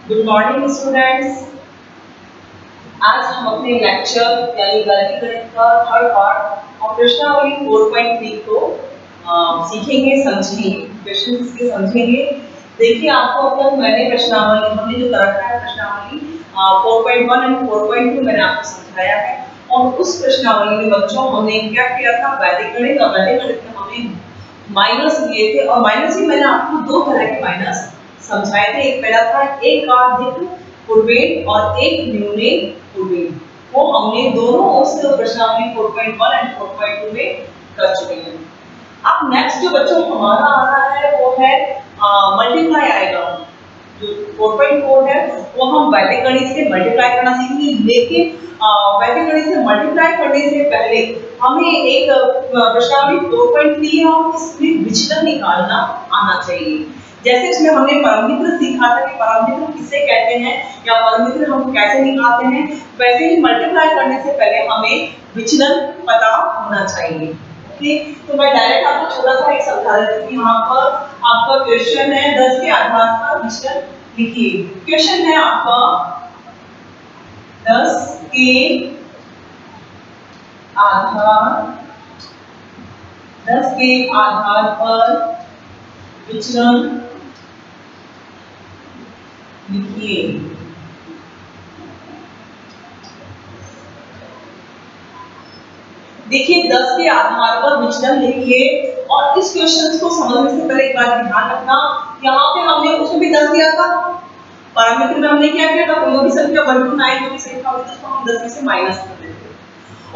Good morning students. आज हम अपने लेक्चर यानी गणित का थर्ड पार्ट और प्रश्नावली 4.3 को सीखेंगे, समझेंगे, क्वेश्चन इसके समझेंगे। देखिए आपको अब तक मैंने प्रश्नावली हमने जो कर रखा है प्रश्नावली 4.1 एंड 4.2 मैंने आपको समझाया है। और उस प्रश्नावली में बच्चों हमने क्या किया था, वैदिक गणित और वैदिक गणित में हमने माइनस लिए थे और माइनस ही मैंने आपको दो तरह के माइनस समझाए थे। एक पहला था एकाधिक पूर्वेण और एक न्यूने पूर्वेण। वो हमने दोनों उस प्रश्नावली 4.1 एंड 4.2 में कर चुके हैं। अब नेक्स्ट जो बच्चों हमारा आ रहा है वो है मल्टीप्लाई आएगा। जो 4.4 है वो हम वैदिक गणित से मल्टीप्लाई करना सीखेंगे, लेकिन वैदिक गणित से मल्टीप्लाई करने से पहले हमें एक प्रश्नावली 4.3 है और इसमें विचलन निकालना आना चाहिए। जैसे इसमें हमने परममित्र सीखा था कि परममित्र किसे कहते हैं या परममित्र हम कैसे निकालते हैं, वैसे ही मल्टीप्लाई करने से पहले हमें विचलन पता होना चाहिए। ओके, तो मैं डायरेक्ट आपको छोटा सा एक समझा देती हूँ। यहाँ पर आपका क्वेश्चन है 10 के आधार पर विचलन लिखिए। क्वेश्चन है आपका 10 के आधार पर विचलन लिखिए। देखिए 10 के आधार पर विचलन लिखिए और इस क्वेश्चन को समझने से पहले एक बात ध्यान रखना, यहाँ पे हमने उसमें भी 10 दिया था, पैरामीटर में हमने क्या किया था, कोई भी संख्या 1 to 9 जो भी संख्या होती है उसको हम 10 में से माइनस कर देते हैं।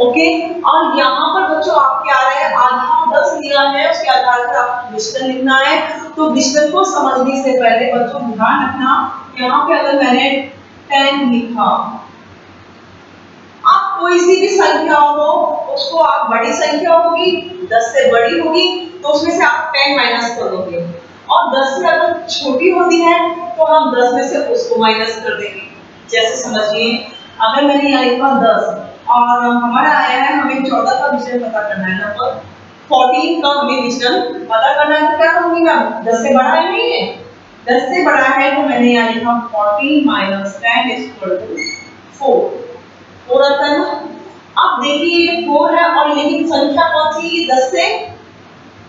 ओके, और यहाँ पर बच्चों आपके आ रहे हैं आधा 10 लिया है, उसके आधार पर आपको विचलन लिखना है। तो विचलन को समझने से पहले बच्चों ध्यान रखना, यहाँ पे अगर मैंने 10 लिखा, आप कोई सी भी संख्या हो उसको आप बड़ी संख्या होगी 10 से बड़ी होगी तो उसमें से आप 10 माइनस कर दोगे, और 10 से अगर छोटी होती है तो हम 10 में से उसको माइनस कर देंगे। जैसे समझिए अगर मैंने यहाँ लिखा 10 और हमारा आया है हमें 14 का विचलन पता करना है, नंबर 14 का हमें विचलन पता करना है, तो क्या करूंगी मैं, 10 से बड़ा है नहीं है, 10 से बड़ा है तो मैंने यहाँ लिखा 14 माइनस 10 इक्वल टू 4 आता है ना। अब देखिए ये 4 है और लेकिन संख्या कौन सी, 10 से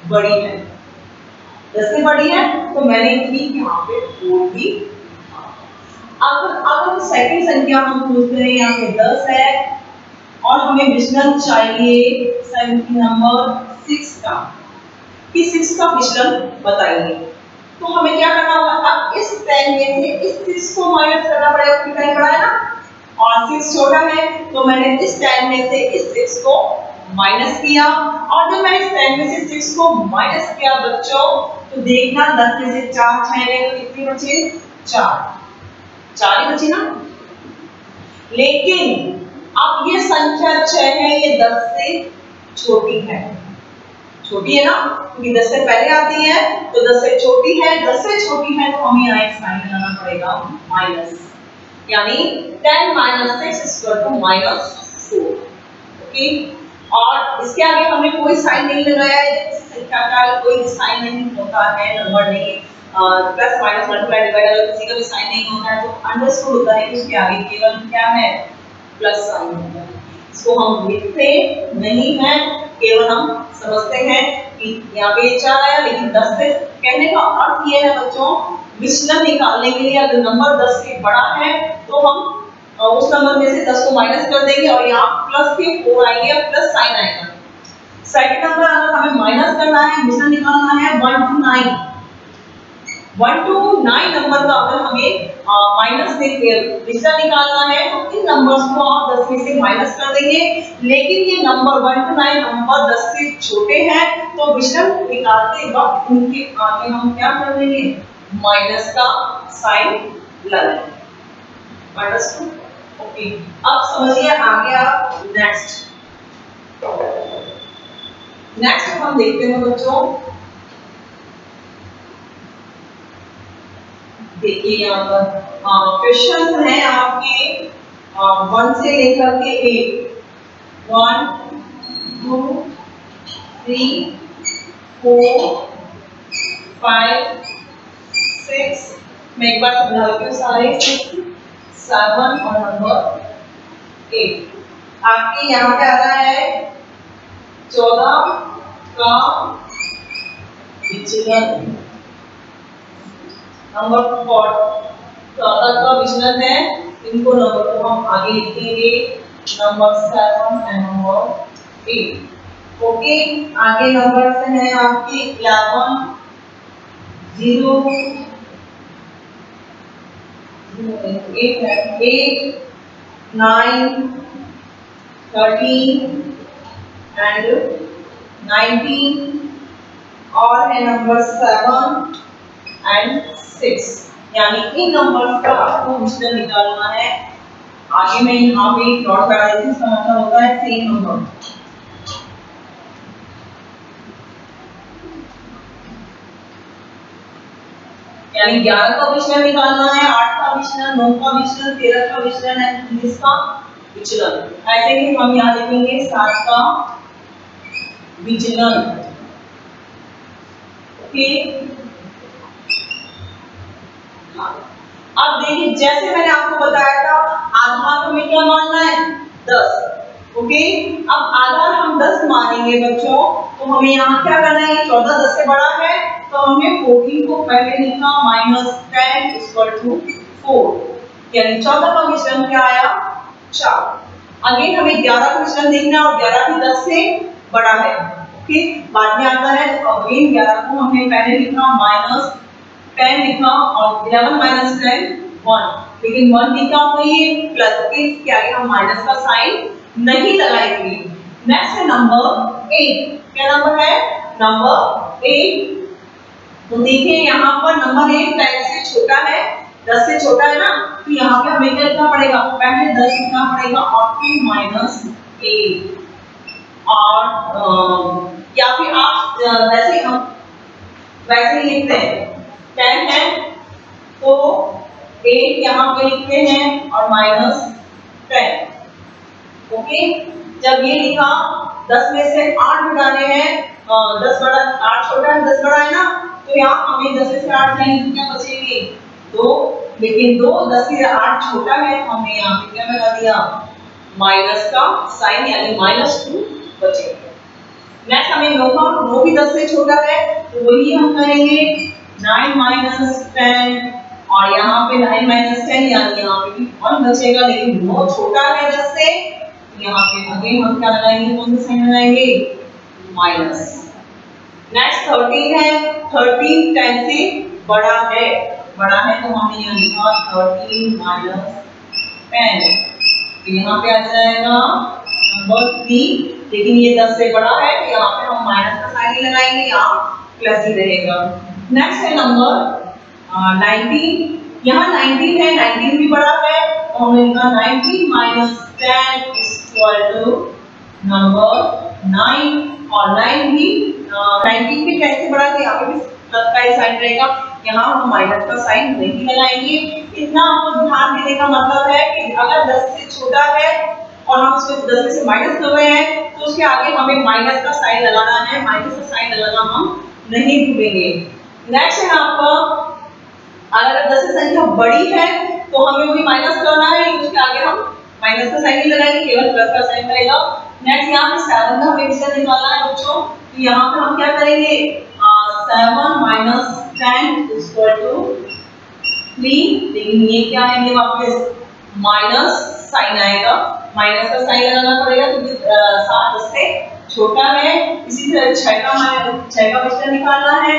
बड़ी है, 10 से बड़ी है तो मैंने लिखी यहाँ पे 4 भी। अगर सेकंड संख्या हम पूछ रहे हैं, यहाँ पे 10 है और हमें विचलन चाहिए संख्या नंबर 6 का, कि 6 का विचलन बताइए। तो हमें क्या करना होगा, अब इस 10 में से इस 6 को माइनस करना पड़ेगा क्योंकि 10 बड़ा है ना और 6 छोटा है, तो मैंने इस 10 में से इस 6 को माइनस किया, और जब मैंने इस 10 में से 6 को माइनस किया बच्चों तो देखना 10 में से 4 छाएंगे तो कितने बचे, 4 ही बची ना। लेकिन अब ये संख्या 6 है, ये 10 से छोटी है, छोटी है ना, क्योंकि 10 से पहले आती है तो 10 से छोटी है, 10 से छोटी है तो हमें यहाँ एक साइन लगाना पड़ेगा माइनस, यानी 10 minus 6 equal to minus 4। Okay, और इसके आगे हमने कोई साइन नहीं लगाया है, संख्या का कोई साइन नहीं होता है, नंबर नहीं, प्लस माइनस मल्टीप्लाई डिवाइड अगर किसी का भी साइन नहीं होता है तो अंडरस्टूड होता है कि उसके आगे केवल क्या है, प्लस साइन होता है। इसको हम लिखते नहीं हैं, केवल हम समझते हैं कि यहाँ पे 4 आया, लेकिन 10 से कहने का अर्थ ये है बच्चों, विचलन निकालने के लिए अगर नंबर 10 से बड़ा है तो हम उस नंबर में से 10 को माइनस कर देंगे और यहाँ प्लस के 4 आएंगे, प्लस साइन आएगा। सेकंड नंबर अगर हमें माइनस करना है, विचलन निकालना है 1 to 9, 1 to 9 नंबर का अगर हमें माइनस देके विचलन निकालना है तो इन नंबर्स को आप 10 में से माइनस कर देंगे। लेकिन ये नंबर 1 to 9 नंबर 10 से छोटे हैं तो विचलन निकालते वक्त उनके आगे हम क्या कर देंगे, माइनस का साइन लगाएंगे। अंडरस्टूड? ओके, अब समझिए आगे आप नेक्स्ट हम देखते हैं बच्चों। देखिए यहाँ पर क्वेश्चन है आपके 1 से लेकर के 8, 1 2 3 4 5 6 मैं एक बार समझा देती हूँ सारे 6, 7 और नंबर 8। आपके यहाँ पे आ रहा है 14 का विचलन, नंबर 14 का विचलन है। इनको नंबर को हम आगे लिखेंगे नंबर 7 एंड नंबर 8। ओके, आगे नंबर से है आपके 11, 0, 8, 9, 13 एंड 19 और है नंबर 7 एंड 6। यानी इन नंबर्स का आपको विचलन निकालना है। आगे मैं यहाँ पे डॉट लगा देती हूँ, इसका मतलब होता है सेम नंबर। यानी 11 का विचलन निकालना है, 8 का विचलन, 9 का विचलन, 13 का विचलन है, 19 का विचलन। ऐसे ही हम यहाँ लिखेंगे 7 का विचलन। ओके, अब देखिए जैसे मैंने आपको बताया था आधार हमें क्या मानना है 10। ओके, अब आधार हम 10 मानेंगे बच्चों, तो हमें यहाँ क्या करना है, 14 10 से बड़ा है तो हमने 14 को पहले लिखा -10 = 4, यानी 14 का विचलन क्या आया 4। अगेन हमें 11 का विचलन देखना है और 11 भी 10 से बड़ा है। ओके, बाद में आता है तो अगेन 11 को हमने पहले लिखा -10 लिखा और 11 - 10 1, लेकिन 1 लिखा हुआ है प्लस के इसके आगे हम माइनस का साइन नहीं लगाएंगे। नेक्स्ट है नंबर 8। क्या नंबर है नंबर 8। तो देखिए यहाँ पर नंबर 8 10 से छोटा है, 10 से छोटा है ना, तो यहाँ पे हमें क्या लिखना पड़ेगा, पहले 10 लिखना पड़ेगा और फिर -8 और या फिर आप वैसे ही लिखते हैं 10 है तो 8 यहाँ पे लिखते हैं और -10। ओके, जब ये लिखा 10 में से 8 घटाने हैं, 10 बड़ा 8 छोटा है 10 बड़ा है ना, तो यहाँ हमें 10 में से 8 नहीं क्या बचेंगे 2, लेकिन 2 10 से 8 छोटा है तो हमने यहाँ पे क्या लगा दिया माइनस का साइन यानी -2 बचेगा। नेक्स्ट हमें 9 भी 10 से छोटा है तो वही हम करेंगे 9 - 10 और यहाँ पे 9 - 10 यानी यहाँ पे भी 1 बचेगा, लेकिन 9 छोटा है 10 से, यहाँ पे अगेन हम क्या लगाएंगे, कौन सा साइन लगाएंगे माइनस। नेक्स्ट 13 है, 13 10 से बड़ा है तो हमने यहाँ लिखा 13 - 10, तो यहाँ पे आ जाएगा नंबर 3, लेकिन ये 10 से बड़ा है तो यहाँ पे हम माइनस का साइन ही लगाएंगे, यहाँ प्लस ही रहेगा। नेक्स्ट है नंबर 19। यहाँ 19 है, 19 भी बड़ा है तो हमने लिखा 19 - 10 = नंबर 9 और 9 भी 19 भी 10 से बड़ा है, यहाँ पे भी प्लस का ही साइन रहेगा, यहाँ हम माइनस का साइन नहीं लगाएंगे। इतना आपको ध्यान देने का मतलब है कि अगर 10 से छोटा है और हम उसको 10 में से माइनस कर रहे हैं तो उसके आगे हमें माइनस का साइन लगाना है, माइनस का साइन लगाना हम नहीं भूलेंगे। नेक्स्ट है आपका अगर 10 से संख्या बड़ी है तो हमें वही माइनस करना है, उसके आगे हम माइनस का साइन नहीं लगाएंगे, केवल प्लस का साइन करेगा। नेक्स्ट यहाँ पे 7 का हमें विचलन निकालना है बच्चों, तो यहाँ पे हम क्या करेंगे 7 - 10 = 3, लेकिन ये क्या आएंगे वापस माइनस साइन आएगा, माइनस का साइन लगाना पड़ेगा क्योंकि 7 10 से छोटा है। इसी तरह 6 का विचलन निकालना है,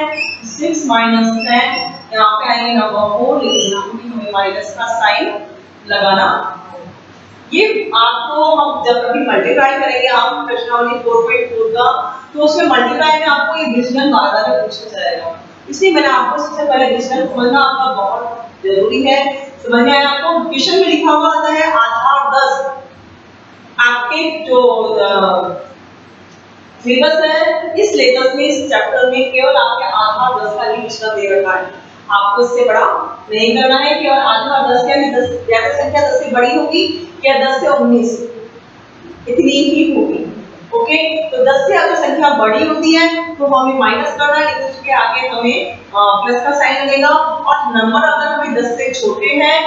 6 - 10 यहाँ पे आएंगे नंबर 4, लेकिन यहाँ पे हमें माइनस का साइन लगाना। ये आपको हम जब कभी मल्टीप्लाई करेंगे आप प्रश्नावली 4.4 का, तो उसमें मल्टीप्लाई में आपको ये विचलन बार-बार पूछा जाएगा, इसलिए मैंने आपको सबसे पहले विचलन समझना आपका बहुत जरूरी है। समझ में आया आपको? क्वेश्चन में लिखा हुआ आता है आधार 10, आपके जो सिलेबस है इस सिलेबस में इस चैप्टर में केवल आपके आधार 10 का ही विचलन दे रखा है, आपको इससे बड़ा नहीं करना है। केवल आधार 10 क्या 10 या संख्या 10 से बड़ी होगी या 10 से 19 इतनी ही होगी। ओके, तो 10 से अगर संख्या बड़ी होती है तो हमें माइनस करना है, लेकिन उसके आगे हमें प्लस का साइन लगेगा। और नंबर अगर हमें 10 से छोटे हैं,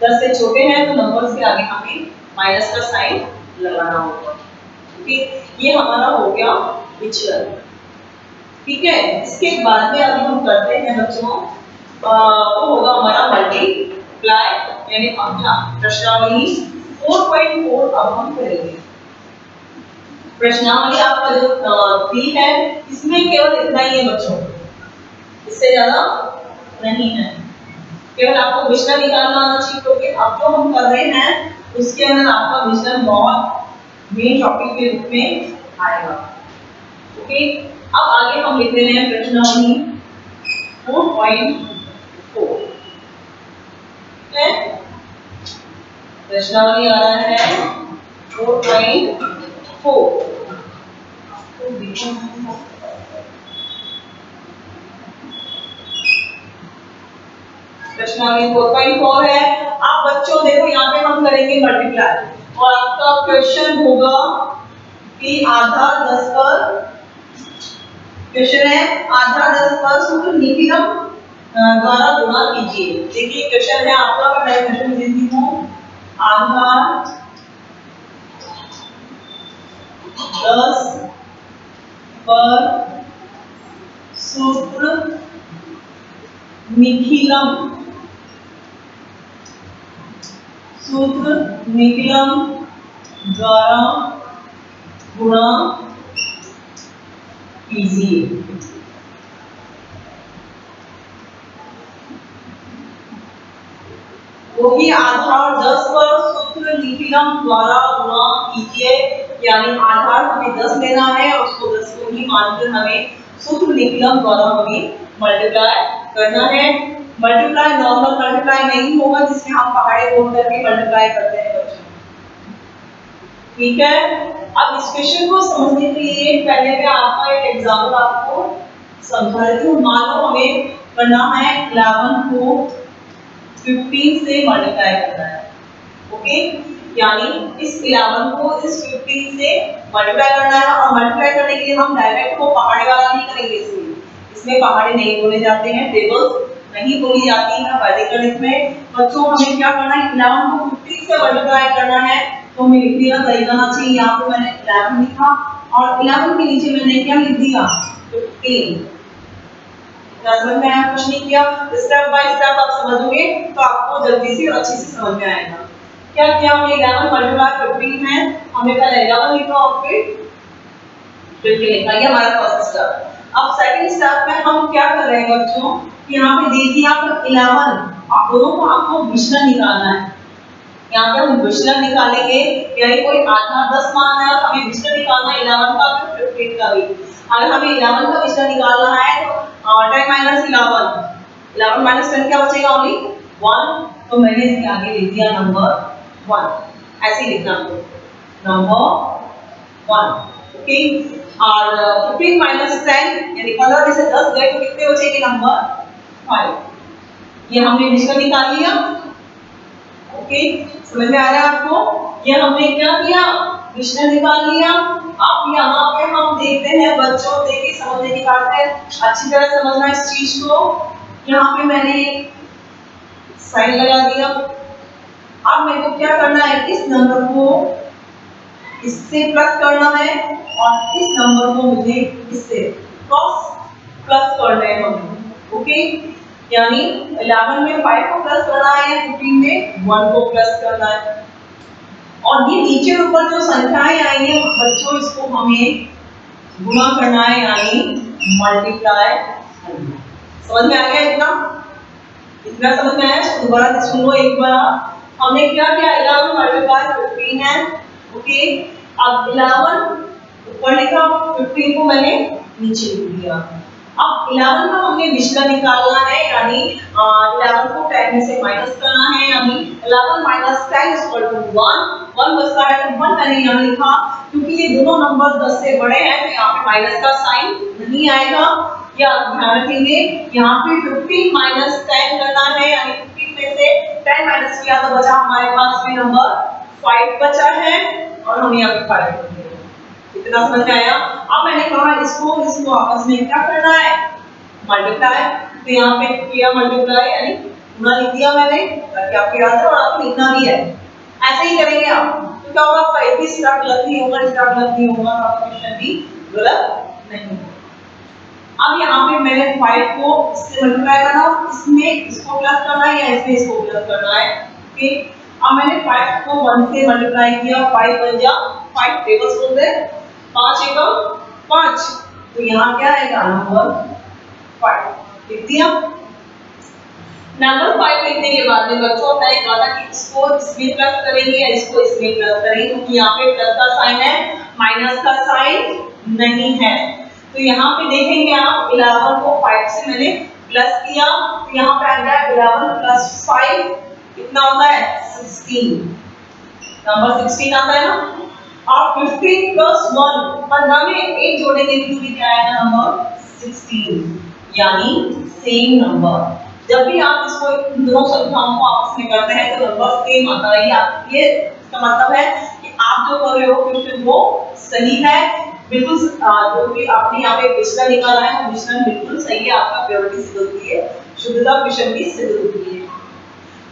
10 से छोटे हैं तो नंबर्स के आगे हमें माइनस का साइन लगाना होगा। ओके, ये हमारा हो गया विचलन। ठीक है, इसके बाद में अभी हम करते हैं बच्चों, वो होगा हमारा मल्टीप्लाई, यानी अपना प्रश्नावली 4.4 अब हम करेंगे। प्रश्नावली आपका जो 3 है इसमें केवल इतना ही है बच्चों, इससे ज्यादा नहीं है, केवल आपको विचलन निकालना आना चाहिए। क्योंकि अब जो हम कर रहे हैं उसके अंदर आपका विचलन बहुत मेन टॉपिक के रूप में आएगा। ओके, अब आगे हम लिख रहे हैं प्रश्नावली 4.4। प्रश्नावली आ रहा है 4.4। प्रश्नावली 4.4 है। आप बच्चों देखो यहाँ पे हम करेंगे मल्टीप्लाई, और आपका क्वेश्चन होगा कि आधार 10 पर, क्वेश्चन है आधार 10 पर सूत्र निखिलम द्वारा गुणा कीजिए। देखिए क्वेश्चन है आपका, मैं क्वेश्चन देती हूँ, आधार 10 पर सूत्र निखिलम, सूत्र निखिलम द्वारा गुणा कीजिए। वही आधार 10 पर सूत्र निखिलम द्वारा गुणा कीजिए, यानी आधार हमें 10 लेना है और उसको 10 को ही मानकर हमें सूत्र निखिलम द्वारा हमें मल्टीप्लाई करना है। मल्टीप्लाई नॉर्मल मल्टीप्लाई नहीं होगा जिसमें हम पहाड़े बोल करके मल्टीप्लाई करते हैं बच्चों। ठीक है, अब इस क्वेश्चन को समझने के लिए पहले मैं आपका एक एग्जांपल आपको समझा देती हूँ। मान लो हमें करना है 11 को 15 से मल्टीप्लाई करना है। ओके, यानी इस 11 को इस 15 से मल्टीप्लाई करना है, और मल्टीप्लाई करने के लिए हम डायरेक्ट को पहाड़े वाला नहीं करेंगे। इसमें पहाड़े नहीं बोले जाते हैं, टेबल्स नहीं बोली जाती है वैदिक गणित में। बच्चों हमें क्या करना है, 11 को 15 से मल्टीप्लाई करना है, तो हमें लिखने का तरीका आना चाहिए। यहाँ पे मैंने 11 लिखा और 11 के नीचे मैंने क्या लिख दिया, 15। समझ में आया? कुछ नहीं किया, स्टेप बाय स्टेप आप समझोगे तो आपको जल्दी से और अच्छे से समझ में आएगा। क्या किया हमने, 11 मल्टीप्लाई 15 है, हमने पहले 11 लिखा और फिर 15 लिखा, ये हमारा फर्स्ट स्टेप। अब सेकंड स्टेप में हम क्या कर रहे हैं बच्चों, यहाँ पे दे दिया 11, आप दोनों को आपको विचलन निकालना है। यहाँ पे हम विचलन निकालेंगे, यानी कोई आधा 10 मान है और हमें विचलन निकालना है 11 का और 15 का भी। अगर हमें 11 का विचलन निकालना है तो 10 माइनस 11 माइनस 10 क्या बचेगा, ओनली 1। तो मैंने इसके आगे लिख दिया नंबर 1, ऐसे लिखना नंबर 1। ओके, और 15 माइनस 10 यानी 15 में से 10 गए तो कितने बचेंगे, नंबर 5। ये हमने विचलन निकाल लिया। ओके, समझ में आ रहा है आपको? ये हमने क्या किया, विचलन निकाल लिया। अब यहाँ पे हम देखते हैं बच्चों, देखिए समझने की बात है, अच्छी तरह समझना इस चीज को। यहाँ पे मैंने साइन लगा दिया। अब मेरे को क्या करना है, इस नंबर को इससे प्लस करना है और इस नंबर को मुझे इससे क्रॉस प्लस करना है हमें। ओके, यानी 11 में 5 को प्लस करना है, 15 में 1 को प्लस करना है। और ये नीचे ऊपर जो संख्याएं आई हैं बच्चों, इसको हमें गुणा करना है, यानी मल्टीप्लाई। समझ में आ गया? इतना समझ में आया? दोबारा से सुनो एक बार। हमने क्या किया, 11 मल्टीप्लाई 15 है। ओके, अब 11 ऊपर लिखा, 15 को मैंने नीचे लिख दिया। अब 11 का हमने विचलन निकालना है, यानी 11 को 10 में से माइनस करना है, यानी 11 माइनस 10 इक्वल टू 1। 1 बचता है तो 1 मैंने यहाँ लिखा। क्योंकि ये दोनों नंबर 10 से बड़े हैं तो यहाँ पे माइनस का साइन नहीं आएगा, या ध्यान रखेंगे। यहाँ पे 15 माइनस 10 करना है, यानी 15 में से 10 माइनस किया तो बचा हमारे पास में नंबर 5 बचा है, और हम यहाँ पे 5 लिखेंगे। इतना समझ में आया। अब मैंने कहा इसको आपस में क्या करना है, मल्टीप्लाई। तो यहाँ पे किया मल्टीप्लाई यानी गुना लिख दिया मैंने ताकि आपको याद है और आपको लिखना भी है। ऐसे ही करेंगे आप तो क्या होगा, आपका एक भी स्टेप गलत नहीं होगा, स्टेप गलत नहीं होगा तो आपका क्वेश्चन भी गलत नहीं होगा। अब यहाँ पे मैंने 5 को इससे मल्टीप्लाई करना, इसमें इसको प्लस करना है या इसमें इसको प्लस करना है। ओके, अब मैंने 5 को 1 से मल्टीप्लाई किया, 5 बन जा 5 टेबल्स बोलते हैं 5 एकम 5, तो यहाँ क्या आएगा नंबर 5 लिख दिया। नंबर 5 लिखने के बाद में बच्चों मैंने कहा था कि इसको इसमें प्लस करेंगे या इसको इसमें प्लस करेंगे, क्योंकि यहाँ पे प्लस का साइन है माइनस का साइन नहीं है। तो यहाँ पे देखेंगे आप 11 को 5 से मैंने प्लस किया तो यहाँ पे आ गया 11 प्लस 5 कितना होता है 16, नंबर 16 आता है ना। और 15 प्लस 1 15 में 1 जोड़ेंगे तो भी क्या आएगा नंबर 16, यानी सेम नंबर। जब भी आप इसको इन दोनों संख्याओं को आपस में करते हैं तो नंबर सेम आता है। ये इसका मतलब है कि आप जो कर रहे हो क्वेश्चन वो सही है, बिल्कुल जो भी आपने यहाँ पे विचलन निकाला है वो विचलन बिल्कुल सही है, आपका प्योरिटी सिद्ध होती है, शुद्धता क्वेश्चन की सिद्ध होती है।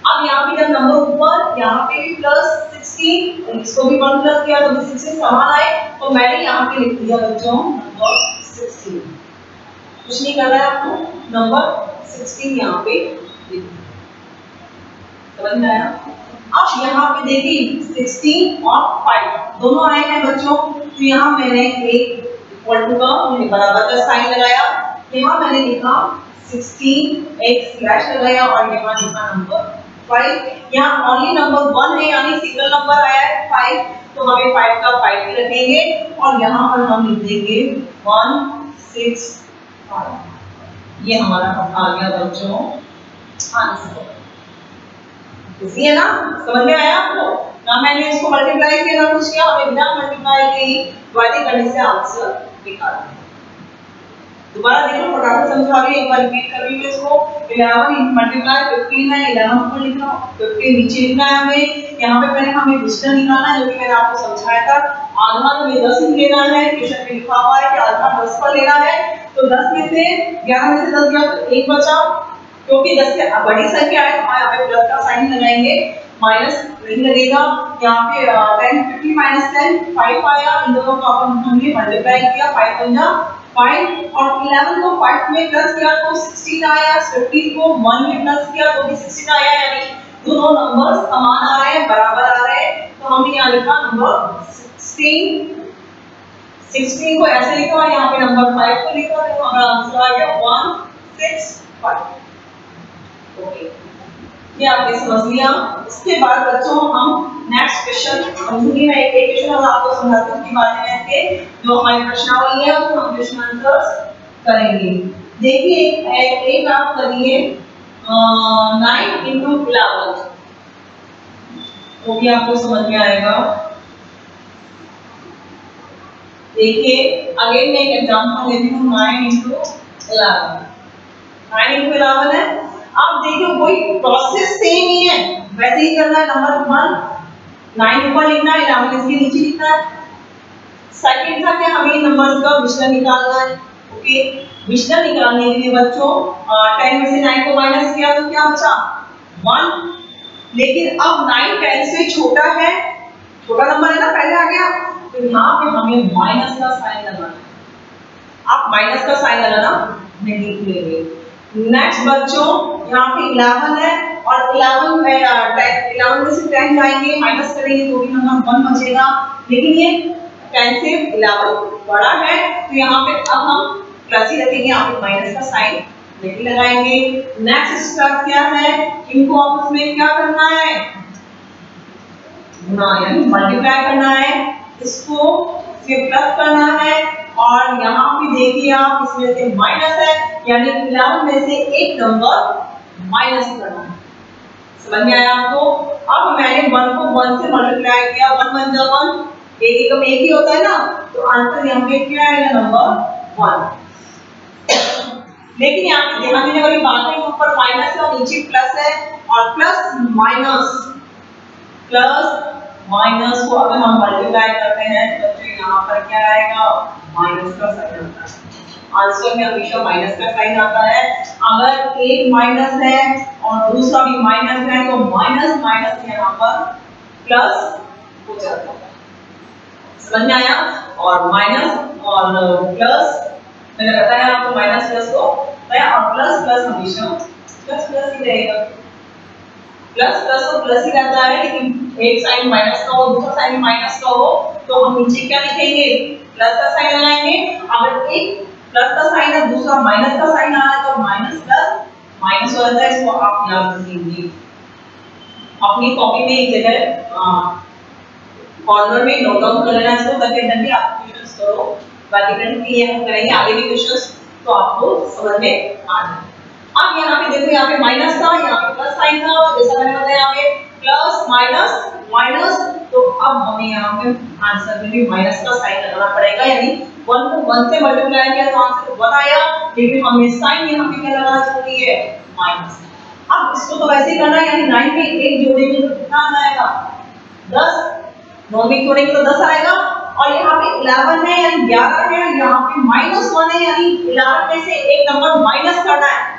अब यहाँ पे जब नंबर ऊपर यहाँ पे भी प्लस 16, इसको भी 1 प्लस किया तो 16 समान आए, तो मैंने यहाँ पे लिख दिया बच्चों नंबर 16। कुछ नहीं करना है आपको, नंबर 16 यहाँ पे लिख दिया, समझ में आया। अब यहाँ पे देखिए 16 और 5 दोनों आए हैं बच्चों, तो यहाँ मैंने एक इक्वल टू का बराबर का साइन लगाया, यहाँ मैंने लिखा 16 एक स्लैश लगाया और यहाँ लिखा नंबर 5। यहाँ ओनली नंबर 1 है यानी सिंगल नंबर आया है 5, तो हमें 5 का 5 भी रखेंगे और यहाँ पर हम लिख देंगे 165। ये हमारा आ गया बच्चों आंसर। इसी है ना, समझ में आया आपको ना। मैंने इसको मल्टीप्लाई किया ना कुछ किया, हमें बिना मल्टीप्लाई के ही डिवाइड करने से आंसर निकाला। दोबारा देखो फटाफट समझा रही, एक बार रिपीट कर रही हूं इसको। 11 मल्टीप्लाई 15 है, 11 ऊपर लिखा 15 नीचे लिखना है हमें। यहाँ पे पहले हमें विचलन निकालना है, जो कि मैंने आपको समझाया था। आधा हमें 10 ही लेना है, क्वेश्चन में लिखा हुआ है कि आधा 10 पर लेना है, तो 10 में से 11 में से 10 गया तो 1 बचा, क्योंकि 10 से बड़ी संख्या है तो हम यहाँ पे प्लस का साइन लगाएंगे, माइनस नहीं लगेगा। यहाँ पे 10 50 माइनस 10 5 आया, इन दोनों को अपन हमने मल्टीप्लाई किया 5 पंजा 5 और 11 को 5 में प्लस किया तो 16 आया, 15 को 1 में प्लस किया तो भी 16 आया, यानी दोनों नंबर समान आ रहे हैं, बराबर आ रहे हैं। तो हमने यहाँ लिखा नंबर 16 को ऐसे लिखा और यहाँ पे नंबर 5 को लिखा, तो हमारा आंसर आ गया 165। ओके, ये आपने समझ लिया। इसके बाद बच्चों हम नेक्स्ट क्वेश्चन समझूंगी, मैं एक क्वेश्चन और आपको समझाती हूँ, उसके बाद में इसके जो हमारी प्रश्नावली है उसको हम क्वेश्चन आंसर्स करेंगे। देखिए एक आप करिए 9 into 11, वो भी आपको समझ में आएगा। देखिए अगेन मैं एक एग्जांपल लेती हूँ 9 into 11, 9 into 11 है। अब देखिए कोई प्रोसेस सेम ही है, वैसे ही करना है। नंबर 1 9 ऊपर लिखना है, 11 इसके नीचे लिखना है। सेकंड था कि हमें नंबर्स का विचलन निकालना है। ओके, विचलन निकालने के लिए बच्चों 10 में से 9 को माइनस किया तो क्या बचा 1, लेकिन अब 9 10 से छोटा है, छोटा नंबर है ना, पहले आ गया, तो यहाँ पे हमें माइनस का साइन लगाना है। आप माइनस का साइन लगाना नहीं भूलेंगे। नेक्स्ट बच्चों यहाँ पे 11 है और 11 में से 10 जाएंगे, माइनस करेंगे तो भी नंबर 1 बचेगा, लेकिन ये 10 से 11 बड़ा है, तो यहाँ पे अब हम प्लस ही रखेंगे, यहाँ पे माइनस का साइन नहीं लगाएंगे। नेक्स्ट स्टेप क्या है, इनको आपस में क्या करना है, गुना यानी मल्टीप्लाई करना है, इसको फिर प्लस करना है और यहाँ पे देखिए आप इसमें से माइनस है, यानी 11 में से एक नंबर माइनस करना है। समझ में आया आपको। अब मैंने 1 को 1 से मल्टीप्लाई किया, 1 1 जा 1, एक एकम एक ही होता है ना, तो आंसर यहाँ पे क्या आएगा नंबर 1। लेकिन यहाँ पे ध्यान देने वाली बात है, ऊपर माइनस है और नीचे प्लस है, और प्लस माइनस को अगर हम मल्टीप्लाई करते हैं तो यहाँ पर क्या आएगा, माइनस का साइन आता है। आंसर में हमेशा माइनस का साइन आता है। अगर एक माइनस है और दूसरा भी माइनस है तो माइनस माइनस यहाँ पर प्लस हो जाता है। समझ में आया? और माइनस और प्लस मैंने बताया आपको, माइनस प्लस को और प्लस प्लस हमेशा प्लस प्लस ही रहेगा। प्लस प्लस तो प्लस ही रहता है, लेकिन एक साइन माइनस का हो, दूसरा साइन माइनस का हो तो हम नीचे क्या लिखेंगे, प्लस का साइन लगाएंगे। अगर एक प्लस का साइन है, दूसरा माइनस का साइन आ रहा है तो माइनस प्लस माइनस हो जाता है। इसको आप याद रखेंगे अपनी कॉपी में एक जगह कॉर्नर में नोट डाउन कर लेना इसको, ताकि जब आप क्वेश्चंस करो, बाकी करंट की हम करेंगे आगे भी क्वेश्चंस, तो आपको समझ में आ जाए। अब यहाँ पे देखो, यहाँ पे माइनस था, यहाँ पे प्लस साइन था, जैसा मैंने बताया यहाँ पे प्लस माइनस माइनस, तो अब हमें यहाँ पे आंसर में भी माइनस का साइन लगाना पड़ेगा। यानी 1 को 1 से मल्टीप्लाई किया तो आंसर 1 आया, लेकिन हमें साइन यहाँ पे क्या लगाना जरूरी है, माइनस। अब इसको तो वैसे ही करना है, यानी 9 में 1 जोड़ेंगे तो कितना आ जाएगा, 10। 9 में जोड़ेंगे तो 10 आएगा। और यहाँ पे 11 है यानी 11 है, यहाँ पे -1 है यानी 11 में से एक नंबर माइनस करना है।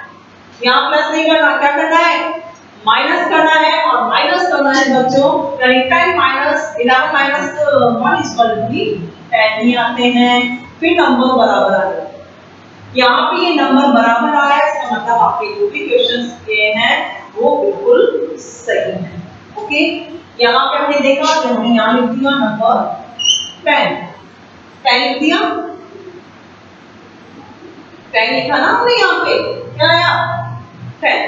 यहाँ प्लस नहीं करना, क्या करना है, माइनस करना है। और माइनस करना है बच्चों, यानी 10 माइनस 11 माइनस 1 इक्वल टू 10 ही आते हैं। फिर नंबर बराबर आ गया। यहाँ पे ये नंबर बराबर आया, इसका मतलब आपके जो भी क्वेश्चंस किए हैं वो बिल्कुल सही है। ओके, यहाँ पे हमने देखा कि हमने यहाँ लिख दिया नंबर 10 लिख दिया, 10 लिखा ना हमने, यहाँ पे क्या आया 10।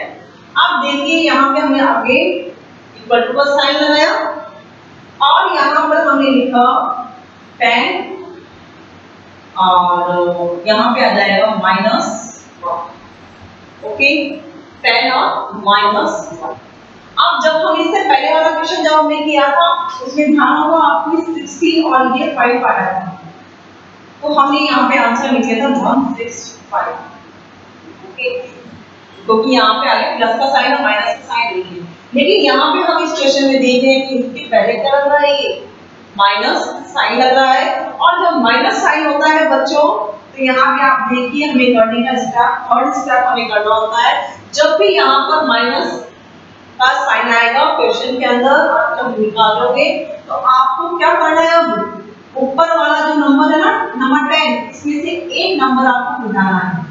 अब देखिए यहाँ पे हमने आगे इक्वल टू का साइन लगाया और यहाँ पर हमने लिखा 10 और यहाँ पे आ जाएगा -1। ओके, 10 और -1। अब जब हम इससे पहले वाला क्वेश्चन जब हमने किया था उसमें ध्यान होगा आपको 60 और ये 5 आया था, तो हमने यहाँ पे आंसर लिखे था 165। ओके, क्योंकि यहाँ पे आगे प्लस का साइन और माइनस का साइन नहीं है, लेकिन यहाँ पे हम इस क्वेश्चन में देख रहे हैं कि इसके पहले क्या लग रहा है, ये माइनस साइन लग रहा है। और जब माइनस साइन होता है बच्चों, तो यहाँ पे आप देखिए हमें करने का स्टेप, थर्ड स्टेप हमें करना होता है। जब भी यहाँ पर माइनस का साइन आएगा क्वेश्चन के अंदर, आप जब निकालोगे तो आपको क्या करना है, अब ऊपर वाला जो नंबर है ना, नंबर 10, इसमें से एक नंबर आपको घटाना है।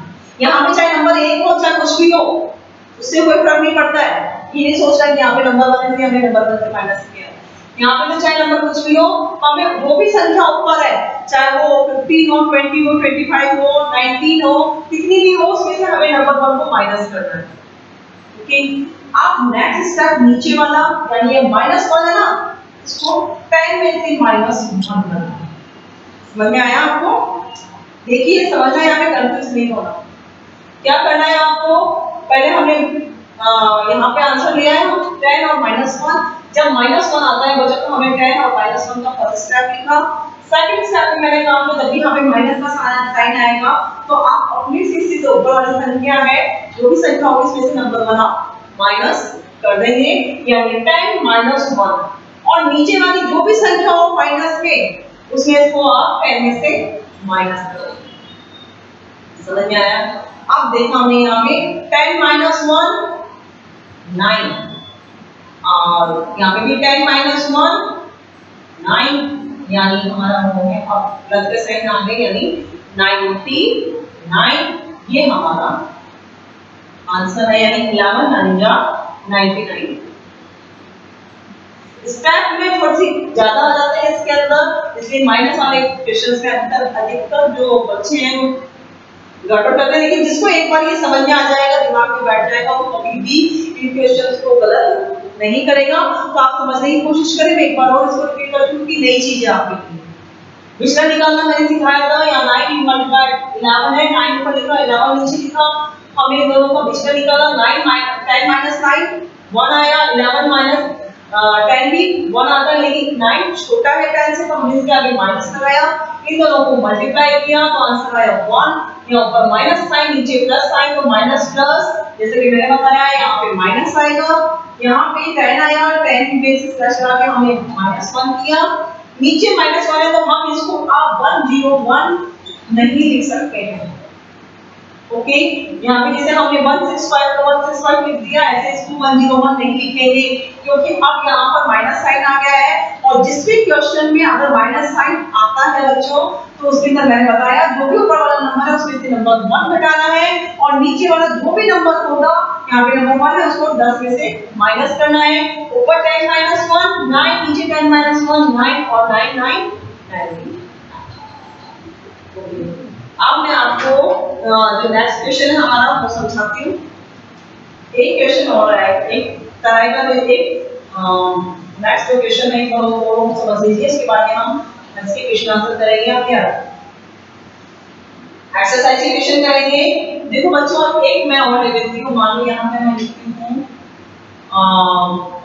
यहाँ पे चाहे नंबर 1 हो चाहे कुछ भी हो, उससे कोई फर्क नहीं पड़ता है। ये नहीं सोचना कि यहाँ पे नंबर 1 से हमने नंबर 1 से माइनस किया, यहाँ पे तो चाहे नंबर कुछ भी हो, हमें वो भी संख्या ऊपर है, चाहे वो 15 हो, 20 हो, 25 हो, 19 हो, कितनी भी हो, उसमें से हमें नंबर 1 को माइनस करना है। ओके, अब नेक्स्ट स्टेप नीचे वाला, यानी ये -1 है ना, इसको 10 में से -1 करना है। समझ में आया आपको? देखिए समझना, यहाँ पे कंफ्यूज नहीं होना। क्या करना है आपको, पहले हमने यहाँ पे आंसर लिया है 10 और -1। जब -1 आता है बच्चों तो हमें 10 और -1 का फर्स्ट स्टेप लिखा। सेकंड स्टेप में मैंने कहा कि जब भी यहाँ पे माइनस का साइन आएगा तो आप अपनी सीधी जो ऊपर वाली संख्या है, जो भी संख्या होगी इसमें से नंबर बना माइनस कर देंगे, यानी 10 -1। और नीचे वाली जो भी संख्या हो माइनस में, उसमें इसको आप 10 में से माइनस कर देंगे। समझ में आया? अब देखा हमने यहाँ पे 10 -1 9, और यहाँ पे भी 10 -1 9, यानी हमारा हो गया, अब प्लस के साइन आ गए, यानी 99। ये हमारा आंसर है, यानी 11 99। स्टेप में थोड़ी सी ज्यादा आ जाते हैं इसके अंदर, इसलिए माइनस वाले क्वेश्चंस के अंदर अधिकतर जो बच्चे हैं वो गड़बड़ करते हैं। लेकिन जिसको एक बार ये समझ में आ जाएगा, दिमाग में बैठ जाएगा, वो कभी भी इन क्वेश्चंस को गलत नहीं करेगा। तो आप समझने की कोशिश करें, मैं एक बार और इसको रिपीट कर दूं कि नई चीजें आपके लिए विचलन निकालना मैंने सिखाया था। या 9 × 11 है, 9 ऊपर लिखा, 11 नीचे लिखा, हमने दोनों का विचलन निकाला। 10 -9 1 आया, 11 10 भी 1 आता है, लेकिन 9 छोटा है 10 से, तो हमने इसके आगे माइनस लगाया, इन दोनों को मल्टीप्लाई किया तो आंसर आया 1। यहाँ पर माइनस साइन, नीचे प्लस साइन, तो माइनस प्लस, जैसे कि मैंने बताया यहाँ पे माइनस आएगा। यहाँ पे 10 आया, 10 की बेसिस प्लस लगा के हमने -1 किया। नीचे -1 है तो हम इसको अब 101 नहीं लिख सकते हैं। ओके, यहाँ पे जैसे हमने 165 को 165 लिख दिया, ऐसे इसको 101 नहीं लिखेंगे क्योंकि अब यहाँ पर माइनस साइन आ गया है। और जिस भी क्वेश्चन में अगर माइनस साइन आता है बच्चों, तो उसके अंदर मैंने बताया जो भी ऊपर वाला नंबर है उसमें से नंबर 1 घटाना है और नीचे वाला जो भी नंबर होगा, यहाँ पे नंबर 1 है, उसको 10 में से माइनस करना है। ऊपर 10 - 1 9, नीचे 10 - 1 9 और 9 9 9। अब मैं आपको जो नेक्स्ट क्वेश्चन है हमारा वो समझाती हूँ। एक क्वेश्चन और है, एक तरह का जो एक नेक्स्ट जो क्वेश्चन है वो समझ लीजिए, इसके बाद में हम इसके क्वेश्चन आंसर करेंगे। आप क्या एक्सरसाइज के क्वेश्चन करेंगे। देखो बच्चों, अब एक मैं और ले लेती हूँ। मान लो यहाँ पे मैं लिखती हूँ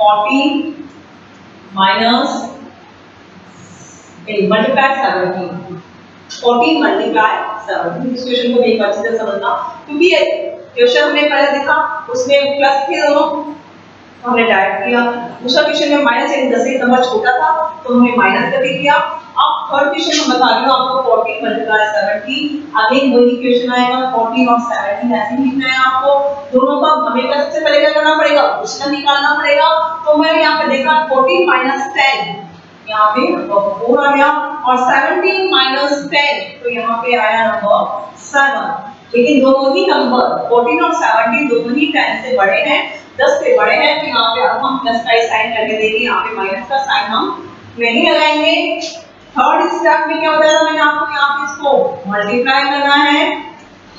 40 माइनस मल्टीप्लाई 17। 14 मल्टीप्लाई 7। इस क्वेश्चन को एक बार अच्छे से समझना, क्योंकि क्वेश्चन हमने पहले देखा उसमें प्लस थे दोनों, हमने डायरेक्ट किया। दूसरा क्वेश्चन में माइनस यानी 10 एक नंबर छोटा था तो हमने माइनस करके किया। अब थर्ड क्वेश्चन हम बता रही हूँ आपको 40 मल्टीप्लाई 70। अगेन वही क्वेश्चन आएगा, 14 और 17 ऐसे लिखना है आपको। दोनों का हमें सबसे पहले क्या करना पड़ेगा, क्वेश्चन निकालना पड़ेगा। तो मैंने यहाँ पे देखा 14 माइनस 10, यहाँ पे 4 आ गया, और 17 माइनस 10 तो यहाँ पे आया नंबर 7। लेकिन दोनों ही नंबर 14 और 17 दोनों ही 10 से बड़े हैं, 10 से बड़े हैं, तो यहाँ पे अब हम प्लस का साइन करके देंगे, यहाँ पे माइनस का साइन हम नहीं लगाएंगे। थर्ड स्टेप में क्या बताया मैंने आपको, यहाँ पे इसको मल्टीप्लाई करना है,